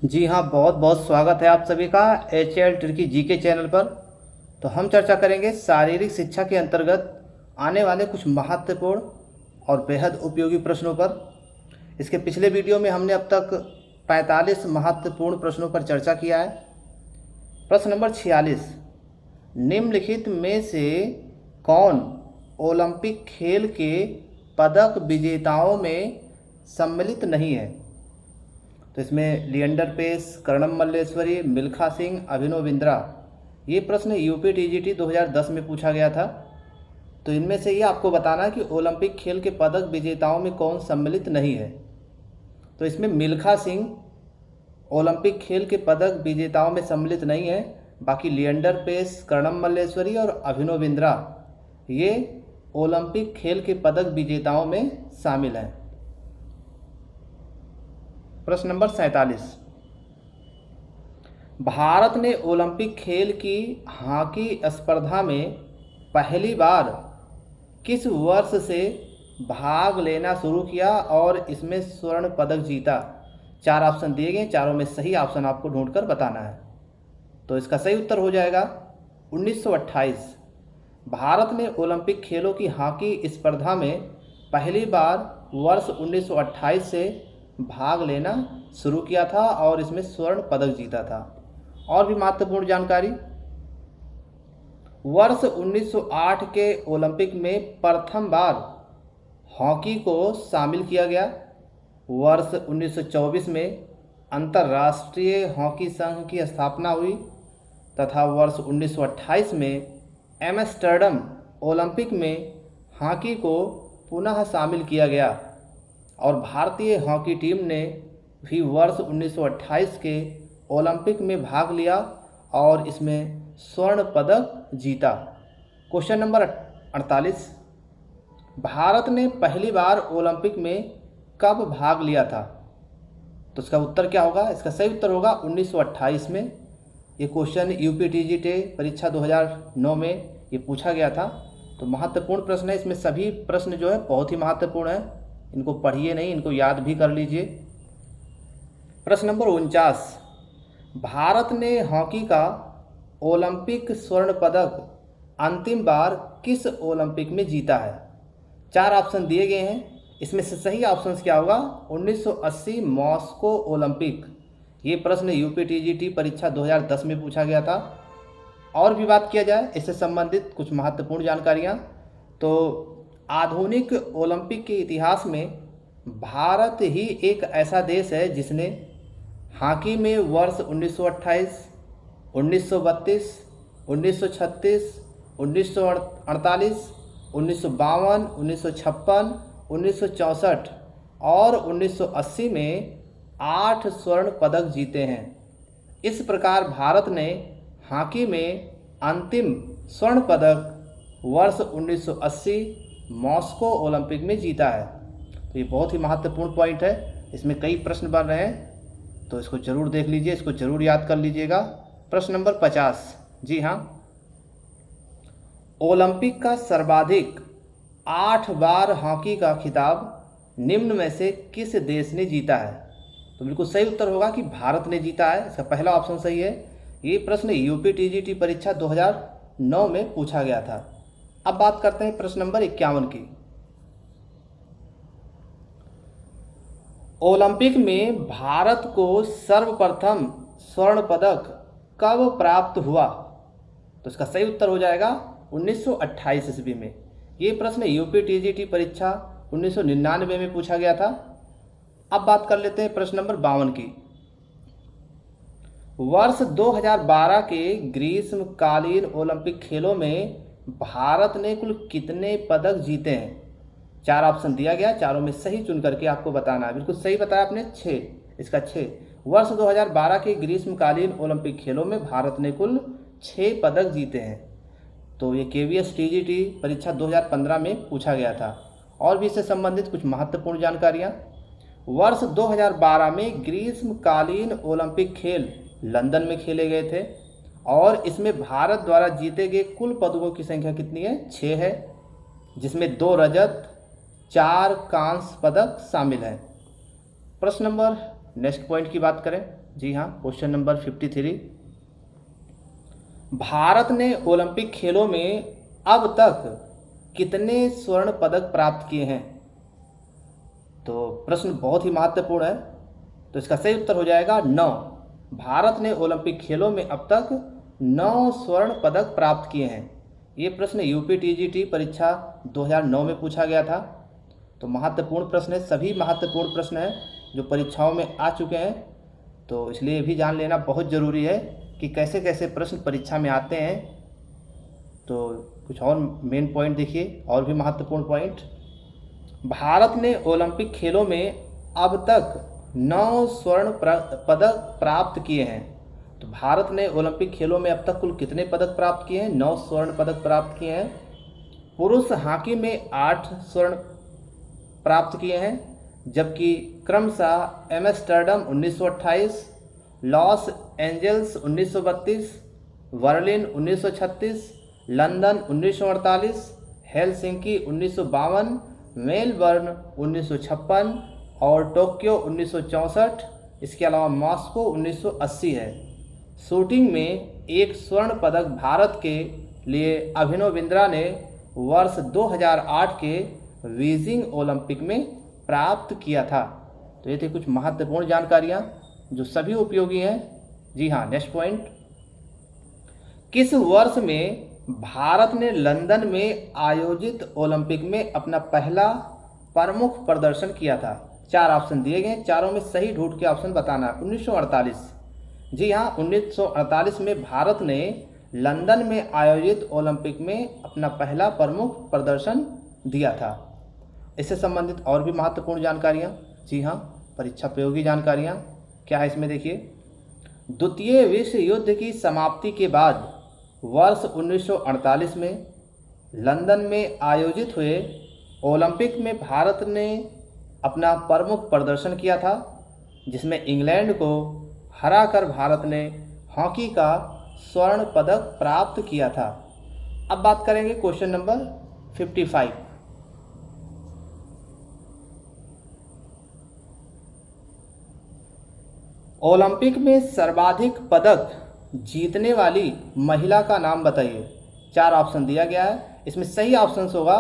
जी हाँ, बहुत बहुत स्वागत है आप सभी का HL ट्रिकी जीके चैनल पर। तो हम चर्चा करेंगे शारीरिक शिक्षा के अंतर्गत आने वाले कुछ महत्वपूर्ण और बेहद उपयोगी प्रश्नों पर। इसके पिछले वीडियो में हमने अब तक 45 महत्वपूर्ण प्रश्नों पर चर्चा किया है। प्रश्न नंबर 46, निम्नलिखित में से कौन ओलंपिक खेल के पदक विजेताओं में सम्मिलित नहीं है? तो इसमें लिएंडर पेस, कर्णम मल्लेश्वरी, मिल्खा सिंह, अभिनव बिंद्रा। ये प्रश्न यूपी टीजीटी 2010 में पूछा गया था। तो इनमें से ये आपको बताना है कि ओलंपिक खेल के पदक विजेताओं में कौन सम्मिलित नहीं है। तो इसमें मिल्खा सिंह ओलंपिक खेल के पदक विजेताओं में सम्मिलित नहीं है। बाकी लिएंडर पेस, कर्णम मल्लेश्वरी और अभिनव बिंद्रा ये ओलंपिक खेल के पदक विजेताओं में शामिल हैं। प्रश्न नंबर 47, भारत ने ओलंपिक खेल की हॉकी स्पर्धा में पहली बार किस वर्ष से भाग लेना शुरू किया और इसमें स्वर्ण पदक जीता? 4 ऑप्शन दिए गए, चारों में सही ऑप्शन आपको ढूंढकर बताना है। तो इसका सही उत्तर हो जाएगा 1928। भारत ने ओलंपिक खेलों की हॉकी स्पर्धा में पहली बार वर्ष 1928 से भाग लेना शुरू किया था और इसमें स्वर्ण पदक जीता था। और भी महत्वपूर्ण जानकारी, वर्ष 1908 के ओलंपिक में प्रथम बार हॉकी को शामिल किया गया। वर्ष 1924 में अंतर्राष्ट्रीय हॉकी संघ की स्थापना हुई तथा वर्ष 1928 में एम्स्टर्डम ओलंपिक में हॉकी को पुनः शामिल किया गया और भारतीय हॉकी टीम ने भी वर्ष 1928 के ओलंपिक में भाग लिया और इसमें स्वर्ण पदक जीता। क्वेश्चन नंबर 48, भारत ने पहली बार ओलंपिक में कब भाग लिया था? तो इसका उत्तर क्या होगा? इसका सही उत्तर होगा 1928 में। ये क्वेश्चन यूपी टीजीटी परीक्षा 2009 में ये पूछा गया था। तो महत्वपूर्ण प्रश्न है, इसमें सभी प्रश्न जो है बहुत ही महत्वपूर्ण है। इनको पढ़िए नहीं, इनको याद भी कर लीजिए। प्रश्न नंबर 49, भारत ने हॉकी का ओलंपिक स्वर्ण पदक अंतिम बार किस ओलंपिक में जीता है? 4 ऑप्शन दिए गए हैं, इसमें से सही ऑप्शन क्या होगा? 1980 मॉस्को ओलंपिक। ये प्रश्न यूपी टीजीटी परीक्षा 2010 में पूछा गया था। और भी बात किया जाए इससे संबंधित कुछ महत्वपूर्ण जानकारियाँ, तो आधुनिक ओलंपिक के इतिहास में भारत ही एक ऐसा देश है जिसने हॉकी में वर्ष 1928, 1932, 1936, 1948, 1952, 1956, 1964 और 1980 में 8 स्वर्ण पदक जीते हैं। इस प्रकार भारत ने हॉकी में अंतिम स्वर्ण पदक वर्ष 1980 मॉस्को ओलंपिक में जीता है। तो ये बहुत ही महत्वपूर्ण पॉइंट है, इसमें कई प्रश्न बन रहे हैं, तो इसको जरूर देख लीजिए, इसको जरूर याद कर लीजिएगा। प्रश्न नंबर 50, जी हाँ, ओलंपिक का सर्वाधिक 8 बार हॉकी का खिताब निम्न में से किस देश ने जीता है? तो बिल्कुल सही उत्तर होगा कि भारत ने जीता है, इसका पहला ऑप्शन सही है। ये प्रश्न यूपी टीजीटी परीक्षा 2009 में पूछा गया था। अब बात करते हैं प्रश्न नंबर 51 की। ओलंपिक में भारत को सर्वप्रथम स्वर्ण पदक कब प्राप्त हुआ? तो इसका सही उत्तर हो जाएगा 1928 ईस्वी में। ये प्रश्न यूपी टीजीटी परीक्षा 1999 में पूछा गया था। अब बात कर लेते हैं प्रश्न नंबर 52 की। वर्ष 2012 के ग्रीष्मकालीन ओलंपिक खेलों में भारत ने कुल कितने पदक जीते हैं? 4 ऑप्शन दिया गया, चारों में सही चुन करके आपको बताना है। बिल्कुल सही बताया आपने, 6। इसका 6। वर्ष 2012 के ग्रीष्मकालीन ओलंपिक खेलों में भारत ने कुल 6 पदक जीते हैं। तो ये KVS TGT परीक्षा 2015 में पूछा गया था। और भी इससे संबंधित कुछ महत्वपूर्ण जानकारियाँ, वर्ष 2012 में ग्रीष्मकालीन ओलंपिक खेल लंदन में खेले गए थे और इसमें भारत द्वारा जीते गए कुल पदकों की संख्या कितनी है? 6 है, जिसमें 2 रजत, 4 कांस्य पदक शामिल हैं। प्रश्न नंबर नेक्स्ट पॉइंट की बात करें, जी हाँ, क्वेश्चन नंबर 53। भारत ने ओलंपिक खेलों में अब तक कितने स्वर्ण पदक प्राप्त किए हैं? तो प्रश्न बहुत ही महत्वपूर्ण है, तो इसका सही उत्तर हो जाएगा 9। भारत ने ओलंपिक खेलों में अब तक 9 स्वर्ण पदक प्राप्त किए हैं। ये प्रश्न यूपीटीजीटी परीक्षा 2009 में पूछा गया था। तो महत्वपूर्ण प्रश्न है, सभी महत्वपूर्ण प्रश्न हैं जो परीक्षाओं में आ चुके हैं, तो इसलिए ये भी जान लेना बहुत ज़रूरी है कि कैसे कैसे प्रश्न परीक्षा में आते हैं। तो कुछ और मेन पॉइंट देखिए, और भी महत्वपूर्ण पॉइंट। भारत ने ओलंपिक खेलों में अब तक 9 स्वर्ण पदक प्राप्त किए हैं। तो भारत ने ओलंपिक खेलों में अब तक कुल कितने पदक प्राप्त किए हैं? 9 स्वर्ण पदक प्राप्त किए हैं। पुरुष हॉकी में 8 स्वर्ण प्राप्त किए हैं, जबकि क्रमशः Amsterdam 1928, Los Angeles 1932, Berlin 1936, London 1948, Helsinki 1952, Melbourne 1956 और टोक्यो 1964, इसके अलावा मॉस्को 1980 है। शूटिंग में एक स्वर्ण पदक भारत के लिए अभिनव बिंद्रा ने वर्ष 2008 के बीजिंग ओलंपिक में प्राप्त किया था। तो ये थी कुछ महत्वपूर्ण जानकारियाँ जो सभी उपयोगी हैं। जी हाँ, नेक्स्ट पॉइंट। किस वर्ष में भारत ने लंदन में आयोजित ओलंपिक में अपना पहला प्रमुख प्रदर्शन किया था? 4 ऑप्शन दिए गए, चारों में सही ढूंढ के ऑप्शन बताना है। 1948। जी हाँ, 1948 में भारत ने लंदन में आयोजित ओलंपिक में अपना पहला प्रमुख प्रदर्शन दिया था। इससे संबंधित और भी महत्वपूर्ण जानकारियाँ, जी हाँ, परीक्षा प्रयोगी जानकारियाँ क्या है इसमें देखिए। द्वितीय विश्व युद्ध की समाप्ति के बाद वर्ष 1948 में लंदन में आयोजित हुए ओलंपिक में भारत ने अपना प्रमुख प्रदर्शन किया था, जिसमें इंग्लैंड को हराकर भारत ने हॉकी का स्वर्ण पदक प्राप्त किया था। अब बात करेंगे क्वेश्चन नंबर 55। ओलंपिक में सर्वाधिक पदक जीतने वाली महिला का नाम बताइए। 4 ऑप्शन दिया गया है, इसमें सही ऑप्शन होगा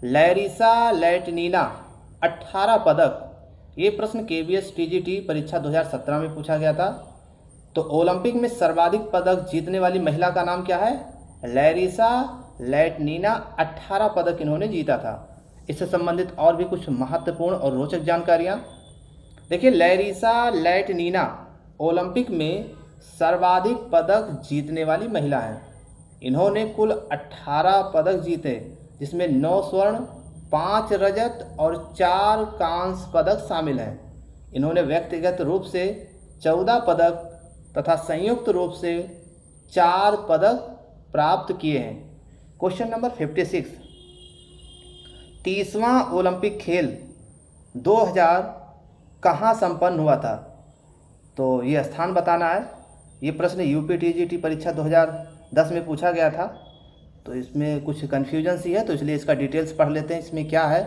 लैरिसा लैटिनिना, 18 पदक। ये प्रश्न केवीएस टीजीटी परीक्षा 2017 में पूछा गया था। तो ओलंपिक में सर्वाधिक पदक जीतने वाली महिला का नाम क्या है? लैरिसा लैटिनिना, 18 पदक इन्होंने जीता था। इससे संबंधित और भी कुछ महत्वपूर्ण और रोचक जानकारियाँ देखिए। लैरिसा लैटिनिना ओलंपिक में सर्वाधिक पदक जीतने वाली महिला हैं। इन्होंने कुल 18 पदक जीते, जिसमें 9 स्वर्ण, 5 रजत और 4 कांस्य पदक शामिल हैं। इन्होंने व्यक्तिगत रूप से 14 पदक तथा संयुक्त रूप से 4 पदक प्राप्त किए हैं। Question number 56। 30वां ओलंपिक खेल 2000 कहाँ संपन्न हुआ था? तो ये स्थान बताना है। ये प्रश्न यूपीटीजीटी परीक्षा 2010 में पूछा गया था। तो इसमें कुछ कन्फ्यूजन सी है, तो इसलिए इसका डिटेल्स पढ़ लेते हैं। इसमें क्या है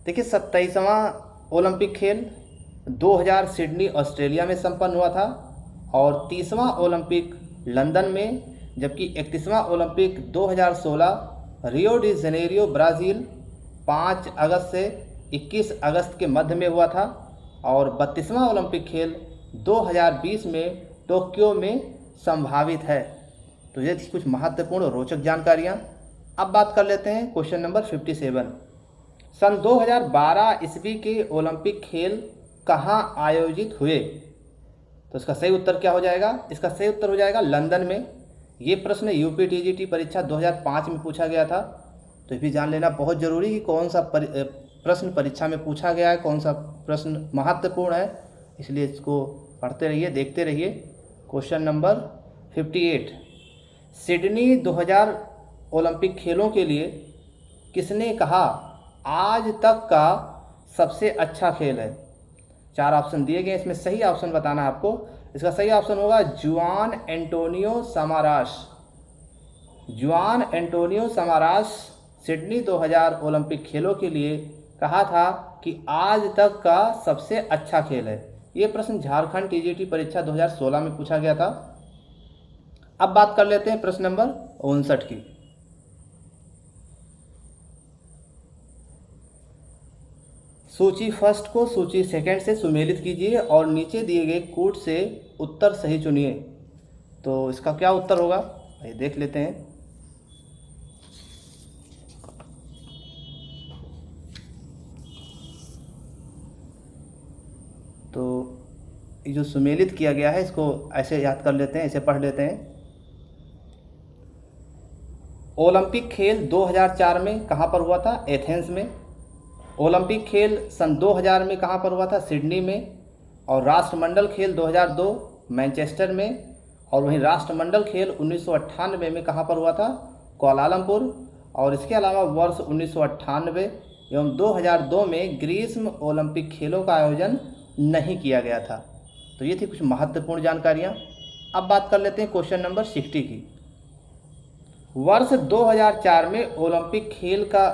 देखिए। 27वां ओलंपिक खेल 2000 सिडनी ऑस्ट्रेलिया में संपन्न हुआ था, और 30वां ओलंपिक लंदन में, जबकि 31वां Olympic 2016 Rio de Janeiro Brazil 5 अगस्त से 21 अगस्त के मध्य में हुआ था, और 32वां ओलंपिक खेल 2020 में टोक्यो में संभावित है। तो ये थी कुछ महत्वपूर्ण और रोचक जानकारियाँ। अब बात कर लेते हैं क्वेश्चन नंबर 57। सन 2012 ईस्वी के ओलंपिक खेल कहाँ आयोजित हुए? तो इसका सही उत्तर क्या हो जाएगा? इसका सही उत्तर हो जाएगा लंदन में। ये प्रश्न यूपीटीजीटी परीक्षा 2005 में पूछा गया था। तो ये भी जान लेना बहुत ज़रूरी कि कौन सा प्रश्न परीक्षा में पूछा गया है, कौन सा प्रश्न महत्वपूर्ण है। इसलिए इसको पढ़ते रहिए, देखते रहिए। Question number 58। सिडनी 2000 ओलंपिक खेलों के लिए किसने कहा आज तक का सबसे अच्छा खेल है? 4 ऑप्शन दिए गए, इसमें सही ऑप्शन बताना है आपको। इसका सही ऑप्शन होगा जुआन एंटोनियो समारास। जुआन एंटोनियो समारास सिडनी 2000 ओलंपिक खेलों के लिए कहा था कि आज तक का सबसे अच्छा खेल है। ये प्रश्न झारखंड टीजीटी परीक्षा 2016 में पूछा गया था। अब बात कर लेते हैं प्रश्न नंबर 59 की। सूची फर्स्ट को सूची सेकंड से सुमेलित कीजिए और नीचे दिए गए कूट से उत्तर सही चुनिए। तो इसका क्या उत्तर होगा, ये देख लेते हैं। तो ये जो सुमेलित किया गया है इसको ऐसे याद कर लेते हैं, ऐसे पढ़ लेते हैं। ओलंपिक खेल 2004 में कहाँ पर हुआ था? एथेंस में। ओलंपिक खेल सन 2000 में कहाँ पर हुआ था? सिडनी में। और राष्ट्रमंडल खेल 2002 मैनचेस्टर में। और वहीं राष्ट्रमंडल खेल 1998 में कहाँ पर हुआ था? कुआलालंपुर। और इसके अलावा वर्ष 1998 एवं 2002 में ग्रीष्म ओलंपिक खेलों का आयोजन नहीं किया गया था। तो ये थी कुछ महत्वपूर्ण जानकारियाँ। अब बात कर लेते हैं क्वेश्चन नंबर 60 की। वर्ष 2004 में ओलंपिक खेल का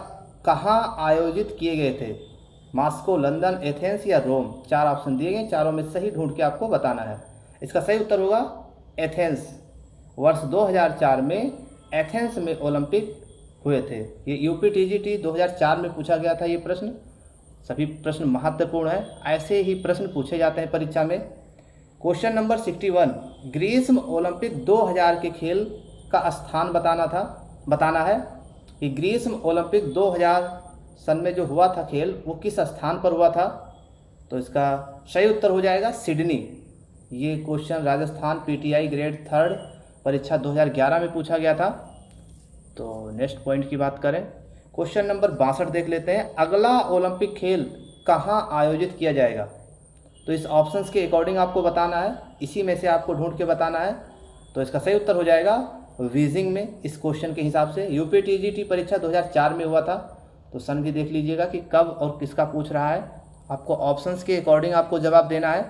कहाँ आयोजित किए गए थे? मॉस्को, लंदन, एथेंस या रोम? 4 ऑप्शन दिए गए, चारों में सही ढूंढ के आपको बताना है। इसका सही उत्तर होगा एथेंस। वर्ष 2004 में एथेंस में ओलंपिक हुए थे। ये यूपी टीजीटी 2004 में पूछा गया था। ये प्रश्न, सभी प्रश्न महत्वपूर्ण है, ऐसे ही प्रश्न पूछे जाते हैं परीक्षा में। क्वेश्चन नंबर 61, ग्रीष्म ओलंपिक 2000 के खेल का स्थान बताना है कि ग्रीष्म ओलंपिक 2000 सन में जो हुआ था खेल, वो किस स्थान पर हुआ था? तो इसका सही उत्तर हो जाएगा सिडनी। ये क्वेश्चन राजस्थान पीटीआई ग्रेड 3 परीक्षा 2011 में पूछा गया था। तो नेक्स्ट पॉइंट की बात करें, क्वेश्चन नंबर 62 देख लेते हैं। अगला ओलंपिक खेल कहाँ आयोजित किया जाएगा? तो इस ऑप्शंस के अकॉर्डिंग आपको बताना है, इसी में से आपको ढूंढ के बताना है। तो इसका सही उत्तर हो जाएगा बीजिंग में। इस क्वेश्चन के हिसाब से यूपी टीजीटी परीक्षा 2004 में हुआ था। तो सन भी देख लीजिएगा कि कब और किसका पूछ रहा है। आपको ऑप्शंस के अकॉर्डिंग आपको जवाब देना है।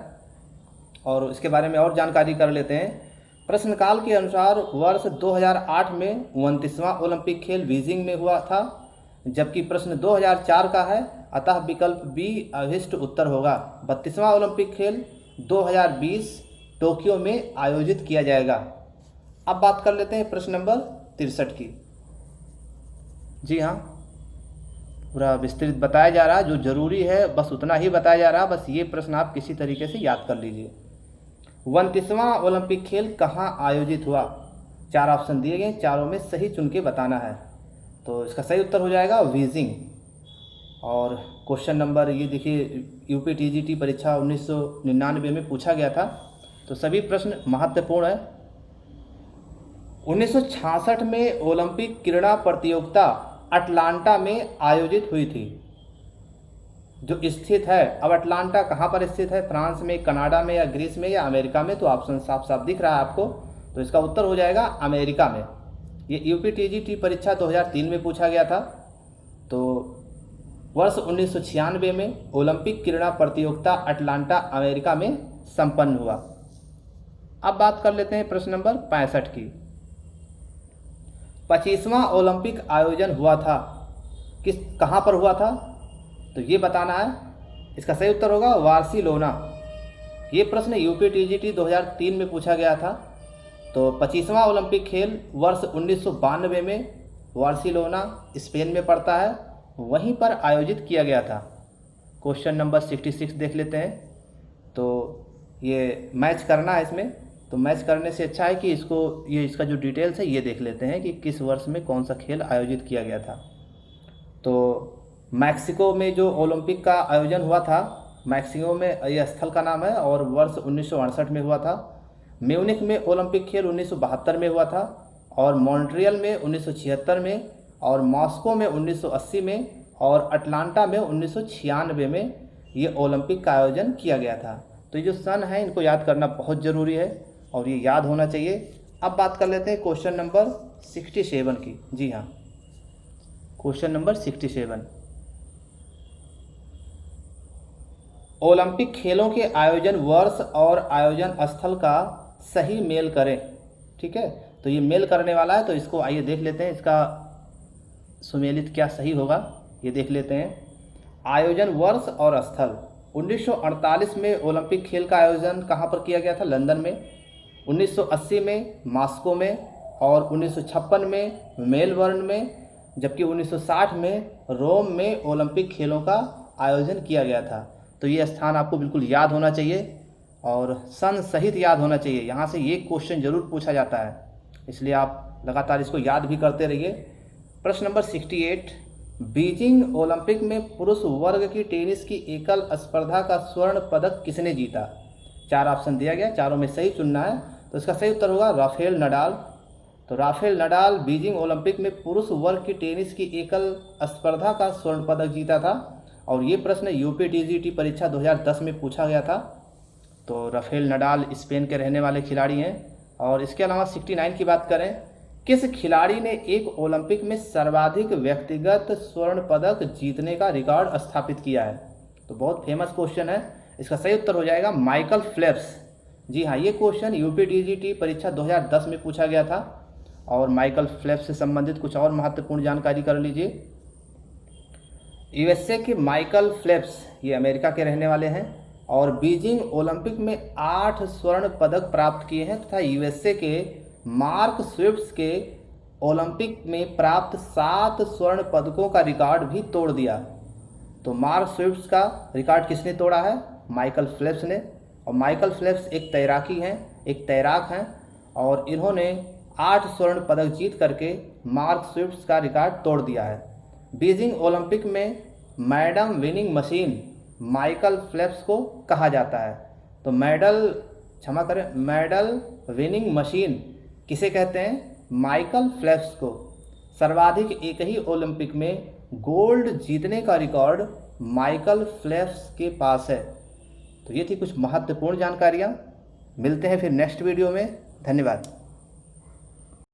और इसके बारे में और जानकारी कर लेते हैं। प्रश्नकाल के अनुसार वर्ष 2008 में 29वां ओलंपिक खेल बीजिंग में हुआ था, जबकि प्रश्न 2004 का है, अतः विकल्प बी अभिष्ट उत्तर होगा। 32वां ओलंपिक खेल 2020 टोक्यो में आयोजित किया जाएगा। अब बात कर लेते हैं प्रश्न नंबर 63 की। जी हाँ, पूरा विस्तृत बताया जा रहा है, जो जरूरी है बस उतना ही बताया जा रहा है। बस ये प्रश्न आप किसी तरीके से याद कर लीजिए। 29वां ओलंपिक खेल कहाँ आयोजित हुआ? 4 ऑप्शन दिए गए, चारों में सही चुन के बताना है। तो इसका सही उत्तर हो जाएगा बीजिंग। और क्वेश्चन नंबर ये देखिए, यूपी टीजीटी परीक्षा 1999 में पूछा गया था। तो सभी प्रश्न महत्वपूर्ण है। 1966 में ओलंपिक क्रीड़ा प्रतियोगिता अटलांटा में आयोजित हुई थी, जो स्थित है। अब अटलांटा कहाँ पर स्थित है? फ्रांस में, कनाडा में या ग्रीस में या अमेरिका में? तो ऑप्शन साफ साफ दिख रहा है आपको। तो इसका उत्तर हो जाएगा अमेरिका में। ये यूपी टीजीटी परीक्षा 2003 में पूछा गया था। तो वर्ष 1996 में ओलंपिक क्रीड़ा प्रतियोगिता अटलांटा अमेरिका में संपन्न हुआ। अब बात कर लेते हैं प्रश्न नंबर 65 की। 25वां ओलंपिक आयोजन हुआ था, कहाँ पर हुआ था? तो ये बताना है। इसका सही उत्तर होगा बार्सिलोना। ये प्रश्न यूपी टीजीटी 2003 में पूछा गया था। तो 25वां ओलंपिक खेल वर्ष 1992 में बार्सिलोना स्पेन में पड़ता है, वहीं पर आयोजित किया गया था। क्वेश्चन नंबर 66 देख लेते हैं। तो ये मैच करना है इसमें। तो मैच करने से अच्छा है कि इसका जो डिटेल्स है ये देख लेते हैं कि किस वर्ष में कौन सा खेल आयोजित किया गया था। तो मैक्सिको में जो ओलंपिक का आयोजन हुआ था, मैक्सिको में यह स्थल का नाम है, और वर्ष 1968 में हुआ था। म्यूनिख में ओलंपिक खेल 1972 में हुआ था, और मॉन्ट्रियल में 1976 में, और मॉस्को में 1980 में, और अटलांटा में 1996 में ये ओलंपिक का आयोजन किया गया था। तो ये जो सन है इनको याद करना बहुत ज़रूरी है और ये याद होना चाहिए। अब बात कर लेते हैं क्वेश्चन नंबर 67 की। जी हाँ, क्वेश्चन नंबर 67, ओलंपिक खेलों के आयोजन वर्ष और आयोजन स्थल का सही मेल करें। ठीक है, तो ये मेल करने वाला है, तो इसको आइए देख लेते हैं। इसका सुमेलित क्या सही होगा ये देख लेते हैं। आयोजन वर्ष और स्थल, 1948 में ओलंपिक खेल का आयोजन कहाँ पर किया गया था? लंदन में। 1980 में मॉस्को में और 1956 में मेलबर्न में, जबकि 1960 में रोम में ओलंपिक खेलों का आयोजन किया गया था। तो ये स्थान आपको बिल्कुल याद होना चाहिए और सन सहित याद होना चाहिए। यहाँ से ये क्वेश्चन जरूर पूछा जाता है, इसलिए आप लगातार इसको याद भी करते रहिए। प्रश्न नंबर 68, बीजिंग ओलंपिक में पुरुष वर्ग की टेनिस की एकल स्पर्धा का स्वर्ण पदक किसने जीता? 4 ऑप्शन दिया गया, चारों में सही चुनना है। तो इसका सही उत्तर होगा राफेल नडाल। तो राफेल नडाल बीजिंग ओलंपिक में पुरुष वर्ग की टेनिस की एकल स्पर्धा का स्वर्ण पदक जीता था और ये प्रश्न यूपीटीजीटी परीक्षा 2010 में पूछा गया था। तो राफेल नडाल स्पेन के रहने वाले खिलाड़ी हैं। और इसके अलावा 69 की बात करें, किस खिलाड़ी ने एक ओलंपिक में सर्वाधिक व्यक्तिगत स्वर्ण पदक जीतने का रिकॉर्ड स्थापित किया है? तो बहुत फेमस क्वेश्चन है, इसका सही उत्तर हो जाएगा माइकल फेल्प्स। जी हाँ, ये क्वेश्चन यूपीटीजीटी परीक्षा 2010 में पूछा गया था। और माइकल फेल्प्स से संबंधित कुछ और महत्वपूर्ण जानकारी कर लीजिए। यूएसए के माइकल फेल्प्स ये अमेरिका के रहने वाले हैं और बीजिंग ओलंपिक में 8 स्वर्ण पदक प्राप्त किए हैं तथा यूएसए के मार्क स्विफ्ट्स के ओलंपिक में प्राप्त 7 स्वर्ण पदकों का रिकॉर्ड भी तोड़ दिया। तो मार्क स्विफ्ट्स का रिकॉर्ड किसने तोड़ा है? माइकल फेल्प्स ने। और माइकल फेल्प्स एक तैराक हैं और इन्होंने 8 स्वर्ण पदक जीत करके मार्क स्विफ्ट्स का रिकॉर्ड तोड़ दिया है। बीजिंग ओलंपिक में madam winning machine Michael Phelps को कहा जाता है। तो मेडल विनिंग मशीन किसे कहते हैं? माइकल फेल्प्स को। सर्वाधिक एक ही ओलंपिक में गोल्ड जीतने का रिकॉर्ड माइकल फेल्प्स के पास है। तो ये थी कुछ महत्वपूर्ण जानकारियाँ। मिलते हैं फिर नेक्स्ट वीडियो में। धन्यवाद।